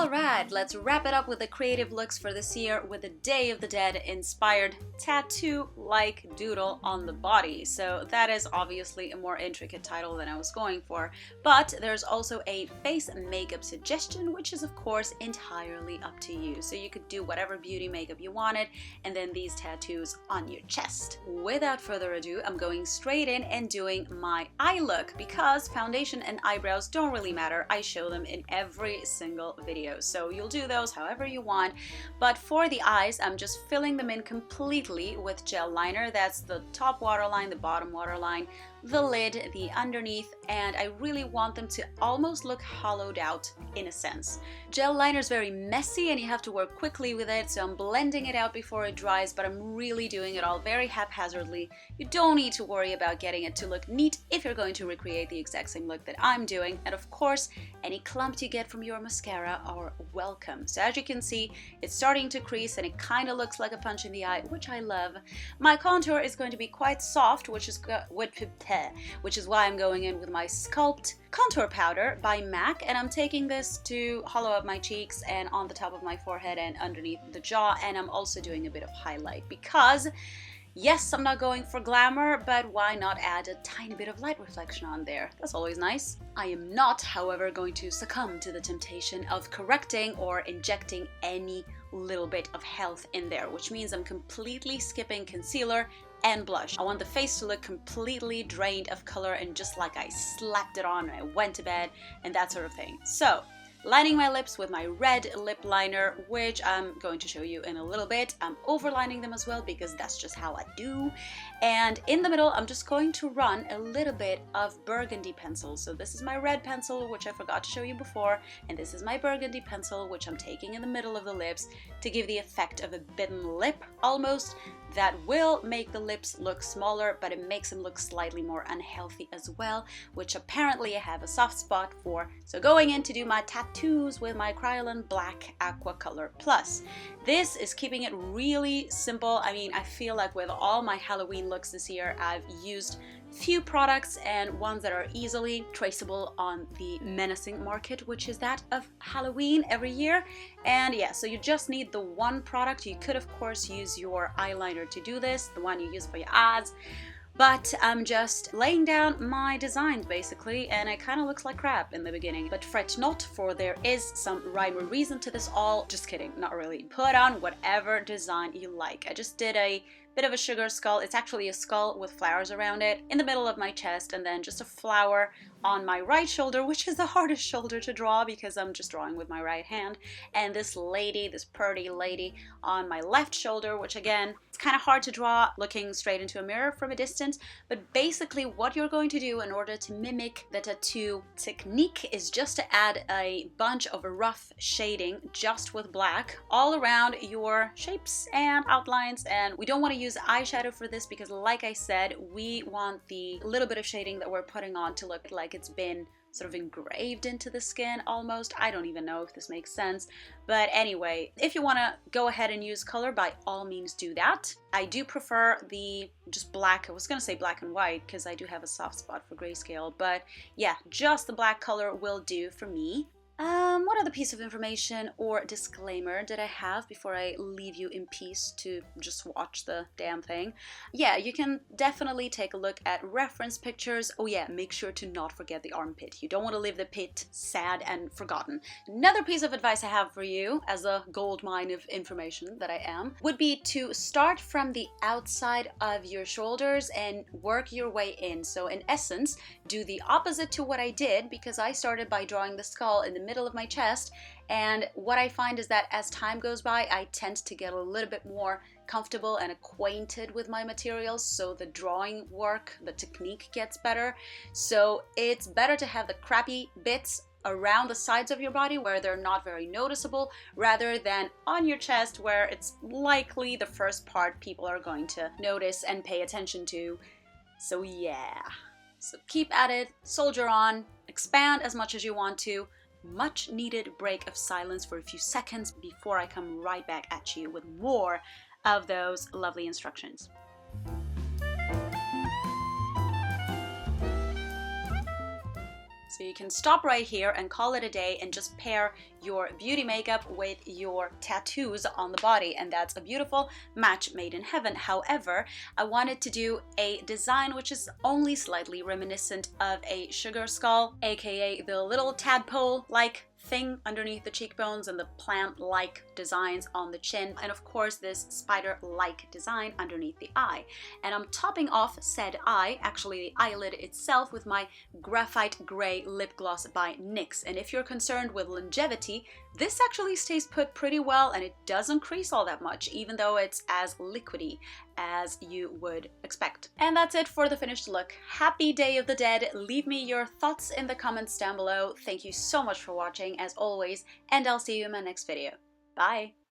Alright, let's wrap it up with the creative looks for this year with a Day of the Dead inspired tattoo-like doodle on the body. So that is obviously a more intricate title than I was going for, but there's also a face makeup suggestion, which is of course entirely up to you. So you could do whatever beauty makeup you wanted, and then these tattoos on your chest. Without further ado, I'm going straight in and doing my eye look, because foundation and eyebrows don't really matter. I show them in every single video. So you'll do those however you want, but for the eyes, I'm just filling them in completely with gel liner. That's the top waterline, the bottom waterline, the lid, the underneath, and I really want them to almost look hollowed out in a sense. Gel liner is very messy and you have to work quickly with it, so I'm blending it out before it dries, but I'm really doing it all very haphazardly. You don't need to worry about getting it to look neat if you're going to recreate the exact same look that I'm doing, and of course, any clumps you get from your mascara are welcome. So as you can see, it's starting to crease and it kind of looks like a punch in the eye, which I love. My contour is going to be quite soft, which is why I'm going in with my Sculpt Contour Powder by MAC, and I'm taking this to hollow up my cheeks and on the top of my forehead and underneath the jaw, and I'm also doing a bit of highlight because yes, I'm not going for glamour, but why not add a tiny bit of light reflection on there? That's always nice. I am not, however, going to succumb to the temptation of correcting or injecting any little bit of health in there, which means I'm completely skipping concealer and blush. I want the face to look completely drained of color and just like I slapped it on and I went to bed and that sort of thing. So, lining my lips with my red lip liner, which I'm going to show you in a little bit. I'm overlining them as well because that's just how I do. And in the middle, I'm just going to run a little bit of burgundy pencil. So this is my red pencil, which I forgot to show you before, and this is my burgundy pencil, which I'm taking in the middle of the lips to give the effect of a bitten lip almost. That will make the lips look smaller, but it makes them look slightly more unhealthy as well, which apparently I have a soft spot for. So going in to do my tattoos with my Kryolan Black Aqua Color Plus. This is keeping it really simple. I mean, I feel like with all my Halloween looks this year, I've used few products and ones that are easily traceable on the menacing market, which is that of Halloween every year. And yeah, so you just need the one product. You could of course use your eyeliner to do this, the one you use for your eyes, but I'm just laying down my designs basically, and it kind of looks like crap in the beginning. But fret not, for there is some rhyme or reason to this all. Just kidding, not really. Put on whatever design you like. I just did a bit of a sugar skull. It's actually a skull with flowers around it in the middle of my chest, and then just a flower on my right shoulder, which is the hardest shoulder to draw because I'm just drawing with my right hand, and this lady, this pretty lady on my left shoulder, which again, it's kind of hard to draw looking straight into a mirror from a distance, but basically what you're going to do in order to mimic the tattoo technique is just to add a bunch of rough shading just with black all around your shapes and outlines. And we don't want to use eyeshadow for this because, like I said, we want the little bit of shading that we're putting on to look like it's been sort of engraved into the skin almost. I don't even know if this makes sense, but anyway, if you want to go ahead and use color, by all means do that. I do prefer the just black. I was gonna say black and white because I do have a soft spot for grayscale, but yeah, just the black color will do for me. What other piece of information or disclaimer did I have before I leave you in peace to just watch the damn thing? Yeah, you can definitely take a look at reference pictures. Oh yeah, make sure to not forget the armpit. You don't want to leave the pit sad and forgotten. Another piece of advice I have for you, as a gold mine of information that I am, would be to start from the outside of your shoulders and work your way in. So in essence, do the opposite to what I did, because I started by drawing the skull in the middle of my chest, and what I find is that as time goes by, I tend to get a little bit more comfortable and acquainted with my materials, so the drawing work, the technique gets better. So it's better to have the crappy bits around the sides of your body where they're not very noticeable, rather than on your chest where it's likely the first part people are going to notice and pay attention to. So yeah, so keep at it, soldier on, expand as much as you want to. Much needed break of silence for a few seconds before I come right back at you with more of those lovely instructions. So you can stop right here and call it a day and just pair your beauty makeup with your tattoos on the body, and that's a beautiful match made in heaven. However, I wanted to do a design which is only slightly reminiscent of a sugar skull, aka the little tadpole-like thing underneath the cheekbones and the plant-like designs on the chin, and of course this spider-like design underneath the eye. And I'm topping off said eye, actually the eyelid itself, with my graphite gray lip gloss by NYX. And if you're concerned with longevity, this actually stays put pretty well and it doesn't crease all that much, even though it's as liquidy as you would expect. And that's it for the finished look. Happy Day of the Dead. Leave me your thoughts in the comments down below. Thank you so much for watching as always, and I'll see you in my next video. Bye!